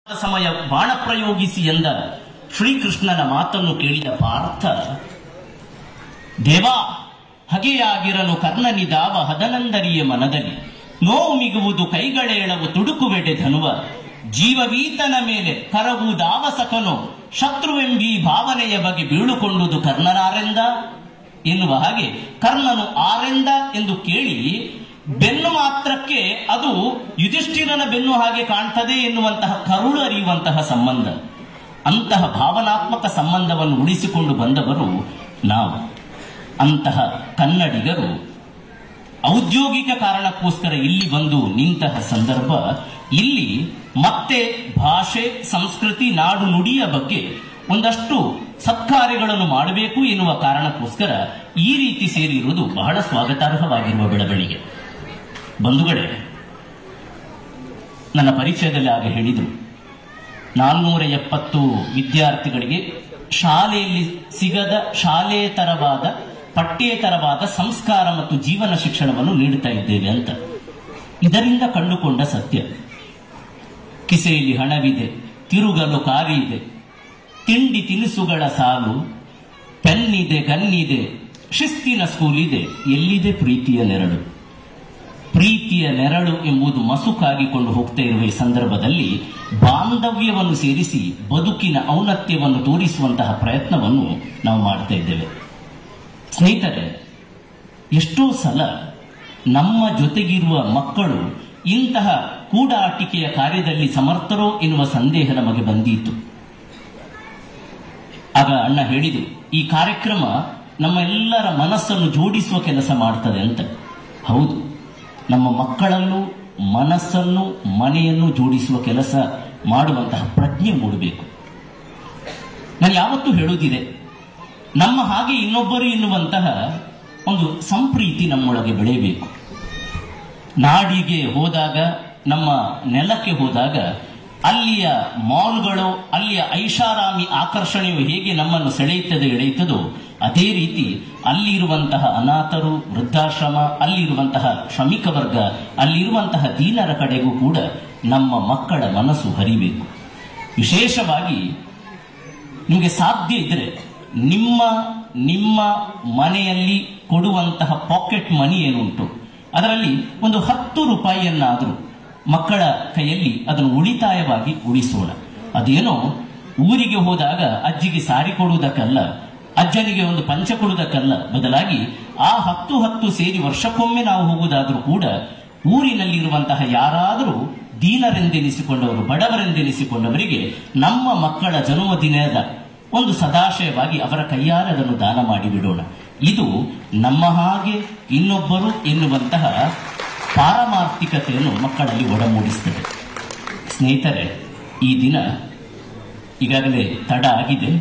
ಸಮಯ ಬಾಣ ಪ್ರಯೋಗಿಸಿ ಎಂದ ಶ್ರೀಕೃಷ್ಣನ ಮಾತನ್ನು ಕೇಳಿದ ಪಾರ್ಥ, ದೇವಾ ಹಗೆಯಾಗಿರಲು ಕರ್ಣನಿದಾವ ಹದನಂದರಿಯ ಮನದಲ್ಲಿ ನೋವು ಮಿಗುವುದು ಕೈಗಳೇಳವು ತುಡುಕುವೆಡೆ ಧನುವ ಜೀವವೀತನ ಮೇಲೆ ಕರವುದಾವ ಸಕನೋ ಶತ್ರುವೆಂಬಿ ಭಾವನೆಯ ಬಗೆ ಬೀಳುಕೊಂಡುದು ಕರ್ಣನಾರೆಂದ ಎನ್ನುವ ಹಾಗೆ ಕರ್ಣನು ಆರೆಂದ ಎಂದು ಕೇಳಿ ಬೆನ್ನು ಮಾತ್ರಕ್ಕೆ ಅದು ಯುಧಿಷ್ಠಿರನ ಬೆನ್ನು ಹಾಗೆ ಕಾಣ್ತದೆ ಎನ್ನುವಂತಹ ಕರುಳು ಅರಿಯುವಂತಹ ಸಂಬಂಧ, ಅಂತಹ ಭಾವನಾತ್ಮಕ ಸಂಬಂಧವನ್ನು ಉಳಿಸಿಕೊಂಡು ಬಂದವರು ನಾವು. ಅಂತಹ ಕನ್ನಡಿಗರು ಔದ್ಯೋಗಿಕ ಕಾರಣಕ್ಕೋಸ್ಕರ ಇಲ್ಲಿ ಬಂದು ನಿಂತಹ ಸಂದರ್ಭ, ಇಲ್ಲಿ ಮತ್ತೆ ಭಾಷೆ, ಸಂಸ್ಕೃತಿ, ನಾಡು ನುಡಿಯ ಬಗ್ಗೆ ಒಂದಷ್ಟು ಸತ್ಕಾರ್ಯಗಳನ್ನು ಮಾಡಬೇಕು ಎನ್ನುವ ಕಾರಣಕ್ಕೋಸ್ಕರ ಈ ರೀತಿ ಸೇರಿರುವುದು ಬಹಳ ಸ್ವಾಗತಾರ್ಹವಾಗಿರುವ ಬೆಳವಣಿಗೆ. ಬಂಧುಗಳೇ, ನನ್ನ ಪರಿಚಯದಲ್ಲಿ ಆಗ ಹೇಳಿದರು, 470 ವಿದ್ಯಾರ್ಥಿಗಳಿಗೆ ಶಾಲೆಯಲ್ಲಿ ಸಿಗದ ಶಾಲೆಯೇತರವಾದ ಪಠ್ಯೇತರವಾದ ಸಂಸ್ಕಾರ ಮತ್ತು ಜೀವನ ಶಿಕ್ಷಣವನ್ನು ನೀಡುತ್ತಾ ಇದ್ದೇವೆ ಅಂತ. ಇದರಿಂದ ಕಂಡುಕೊಂಡ ಸತ್ಯ, ಕಿಸೆಯಲ್ಲಿ ಹಣವಿದೆ, ತಿರುಗಲು ಕಾರಿ ಇದೆ, ತಿಂಡಿ ತಿನಿಸುಗಳ ಸಾಲು, ಪೆನ್ನಿದೆ, ಗನ್ನಿದೆ, ಶಿಸ್ತಿನ ಸ್ಕೂಲ್ ಇದೆ, ಎಲ್ಲಿದೆ ಪ್ರೀತಿಯ ನೆರಳು? ಪ್ರೀತಿಯ ನೆರಳು ಎಂಬುದು ಮಸುಕಾಗಿಕೊಂಡು ಹೋಗ್ತಾ ಇರುವ ಈ ಸಂದರ್ಭದಲ್ಲಿ ಬಾಂಧವ್ಯವನ್ನು ಸೇರಿಸಿ ಬದುಕಿನ ಔನ್ನತ್ಯವನ್ನು ತೋರಿಸುವಂತಹ ಪ್ರಯತ್ನವನ್ನು ನಾವು ಮಾಡ್ತಾ ಇದ್ದೇವೆ. ಸ್ನೇಹಿತರೆ, ಎಷ್ಟೋ ಸಲ ನಮ್ಮ ಜೊತೆಗಿರುವ ಮಕ್ಕಳು ಇಂತಹ ಕೂಡಾಟಿಕೆಯ ಕಾರ್ಯದಲ್ಲಿ ಸಮರ್ಥರೋ ಎನ್ನುವ ಸಂದೇಹ ನಮಗೆ ಬಂದಿತ್ತು. ಆಗ ಅಣ್ಣ ಹೇಳಿದರು, ಈ ಕಾರ್ಯಕ್ರಮ ನಮ್ಮ ಎಲ್ಲರ ಮನಸ್ಸನ್ನು ಜೋಡಿಸುವ ಕೆಲಸ ಮಾಡ್ತದೆ ಅಂತ. ಹೌದು, ನಮ್ಮ ಮಕ್ಕಳನ್ನು, ಮನಸ್ಸನ್ನು, ಮನೆಯನ್ನು ಜೋಡಿಸುವ ಕೆಲಸ ಮಾಡುವಂತಹ ಪ್ರಜ್ಞೆ ಮೂಡಬೇಕು. ನಾನು ಯಾವತ್ತೂ ಹೇಳುವುದಿದೆ, ನಮ್ಮ ಹಾಗೆ ಇನ್ನೊಬ್ಬರು ಎನ್ನುವಂತಹ ಒಂದು ಸಂಪ್ರೀತಿ ನಮ್ಮೊಳಗೆ ಬೆಳೆಯಬೇಕು. ನಾಡಿಗೆ ಹೋದಾಗ, ನಮ್ಮ ನೆಲಕ್ಕೆ ಹೋದಾಗ ಅಲ್ಲಿಯ ಮಾಲ್ಗಳು, ಅಲ್ಲಿಯ ಐಷಾರಾಮಿ ಆಕರ್ಷಣೆಯು ಹೇಗೆ ನಮ್ಮನ್ನು ಎಳೆಯುತ್ತದೋ ಅದೇ ರೀತಿ ಅಲ್ಲಿರುವಂತಹ ಅನಾಥರು, ವೃದ್ಧಾಶ್ರಮ, ಅಲ್ಲಿರುವಂತಹ ಶ್ರಮಿಕ ವರ್ಗ, ಅಲ್ಲಿರುವಂತಹ ದೀನರ ಕಡೆಗೂ ಕೂಡ ನಮ್ಮ ಮಕ್ಕಳ ಮನಸ್ಸು ಹರಿಬೇಕು. ವಿಶೇಷವಾಗಿ ನಿಮಗೆ ಸಾಧ್ಯ ಇದ್ರೆ ನಿಮ್ಮ ಮನೆಯಲ್ಲಿ ಕೊಡುವಂತಹ ಪಾಕೆಟ್ ಮನಿ ಏನುಂಟು ಅದರಲ್ಲಿ ಒಂದು 10 ರೂಪಾಯಿಯನ್ನಾದರೂ ಮಕ್ಕಳ ಕೈಯಲ್ಲಿ ಅದನ್ನು ಉಳಿತಾಯವಾಗಿ ಉಳಿಸೋಣ. ಅದೇನೋ ಊರಿಗೆ ಹೋದಾಗ ಅಜ್ಜಿಗೆ ಸಾರಿ ಕೊಡುವುದಕ್ಕಲ್ಲ, ಅಜ್ಜನಿಗೆ ಒಂದು ಪಂಚ ಕೊಡುವುದಕ್ಕಲ್ಲ, ಬದಲಾಗಿ ಆ 10 ಸೇರಿ ವರ್ಷಕ್ಕೊಮ್ಮೆ ನಾವು ಹೋಗುವುದಾದ್ರೂ ಕೂಡ ಊರಿನಲ್ಲಿರುವಂತಹ ಯಾರಾದರೂ ದೀನರೆಂದೆನಿಸಿಕೊಂಡವರು, ಬಡವರೆಂದೆನಿಸಿಕೊಂಡವರಿಗೆ ನಮ್ಮ ಮಕ್ಕಳ ಜನ್ಮದಿನದ ಒಂದು ಸದಾಶಯವಾಗಿ ಅವರ ಕೈಯಾರೆ ಅದನ್ನು ದಾನ ಮಾಡಿಬಿಡೋಣ. ಇದು ನಮ್ಮ ಹಾಗೆ ಇನ್ನೊಬ್ಬರು ಎನ್ನುವಂತಹ ಪಾರಮಾರ್ಥಿಕತೆಯನ್ನು ಮಕ್ಕಳಲ್ಲಿ ಒಡಮೂಡಿಸುತ್ತದೆ. ಸ್ನೇಹಿತರೆ, ಈ ದಿನ ಈಗಾಗಲೇ ತಡ ಆಗಿದೆ,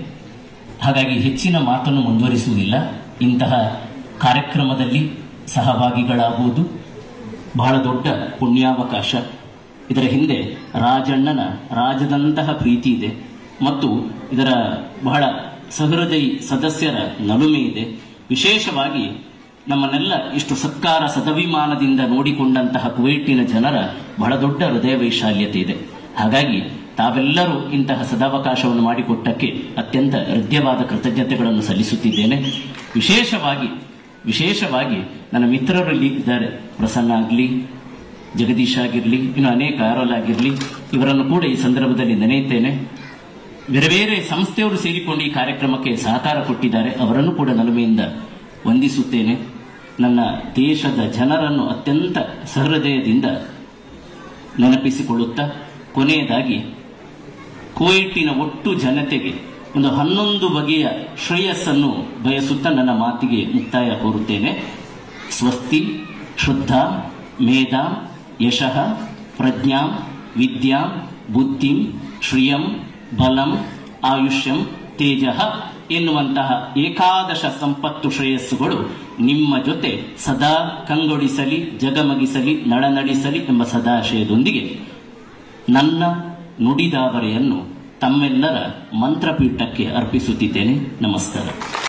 ಹಾಗಾಗಿ ಹೆಚ್ಚಿನ ಮಾತನ್ನು ಮುಂದುವರಿಸುವುದಿಲ್ಲ. ಇಂತಹ ಕಾರ್ಯಕ್ರಮದಲ್ಲಿ ಸಹಭಾಗಿಗಳಾಗುವುದು ಬಹಳ ದೊಡ್ಡ ಪುಣ್ಯಾವಕಾಶ. ಇದರ ಹಿಂದೆ ರಾಜಣ್ಣನ ರಾಜದಂತಹ ಪ್ರೀತಿ ಇದೆ ಮತ್ತು ಇದರ ಬಹಳ ಸಹೃದಯಿ ಸದಸ್ಯರ ನಲುಮೆ ಇದೆ. ವಿಶೇಷವಾಗಿ ನಮ್ಮನ್ನೆಲ್ಲ ಇಷ್ಟು ಸತ್ಕಾರ ಸದಭಿಮಾನದಿಂದ ನೋಡಿಕೊಂಡಂತಹ ಕುವೈಟಿನ ಜನರ ಬಹಳ ದೊಡ್ಡ ಹೃದಯ ವೈಶಾಲ್ಯತೆ ಇದೆ. ಹಾಗಾಗಿ ತಾವೆಲ್ಲರೂ ಇಂತಹ ಸದಾವಕಾಶವನ್ನು ಮಾಡಿಕೊಟ್ಟಕ್ಕೆ ಅತ್ಯಂತ ಹೃದಯವಾದ ಕೃತಜ್ಞತೆಗಳನ್ನು ಸಲ್ಲಿಸುತ್ತಿದ್ದೇನೆ. ವಿಶೇಷವಾಗಿ ನನ್ನ ಮಿತ್ರರಲ್ಲಿ ಇದ್ದಾರೆ, ಪ್ರಸನ್ನ ಆಗಲಿ, ಜಗದೀಶ್ ಆಗಿರಲಿ, ಇನ್ನು ಅನೇಕ ಆರೋಲ್ ಆಗಿರಲಿ, ಇವರನ್ನು ಕೂಡ ಈ ಸಂದರ್ಭದಲ್ಲಿ ನೆನೆಯುತ್ತೇನೆ. ಬೇರೆ ಬೇರೆ ಸಂಸ್ಥೆಯವರು ಸೇರಿಕೊಂಡು ಈ ಕಾರ್ಯಕ್ರಮಕ್ಕೆ ಸಹಕಾರ ಕೊಟ್ಟಿದ್ದಾರೆ, ಅವರನ್ನು ಕೂಡ ನಲುಮೆಯಿಂದ ವಂದಿಸುತ್ತೇನೆ. ನನ್ನ ದೇಶದ ಜನರನ್ನು ಅತ್ಯಂತ ಸಹೃದಯದಿಂದ ನೆನಪಿಸಿಕೊಳ್ಳುತ್ತಾ, ಕೊನೆಯದಾಗಿ ಕುವೈಟಿನ ಒಟ್ಟು ಜನತೆಗೆ ಒಂದು 11 ಬಗೆಯ ಶ್ರೇಯಸ್ಸನ್ನು ಬಯಸುತ್ತಾ ನನ್ನ ಮಾತಿಗೆ ಮುಕ್ತಾಯ ಕೋರುತ್ತೇನೆ. ಸ್ವಸ್ತಿ, ಶುದ್ಧ, ಮೇಧಾಂ, ಯಶಃ, ಪ್ರಜ್ಞಾಂ, ವಿದ್ಯಾಂ, ಬುದ್ಧಿಂ, ಶ್ರಿಯಂ, ಬಲಂ, ಆಯುಷ್ಯಂ, ತೇಜಃ ಎನ್ನುವಂತಹ ಏಕಾದಶ ಸಂಪತ್ತು ಶ್ರೇಯಸ್ಸುಗಳು ನಿಮ್ಮ ಜೊತೆ ಸದಾ ಕಂಗೊಳಿಸಲಿ, ಜಗಮಗಿಸಲಿ, ನಳನಡಿಸಲಿ ಎಂಬ ಸದಾಶಯದೊಂದಿಗೆ ನನ್ನ ನುಡಿದಾವರೆಯನ್ನು ತಮ್ಮೆಲ್ಲರ ಮಂತ್ರಪೀಠಕ್ಕೆ ಅರ್ಪಿಸುತ್ತಿದ್ದೇನೆ. ನಮಸ್ಕಾರ.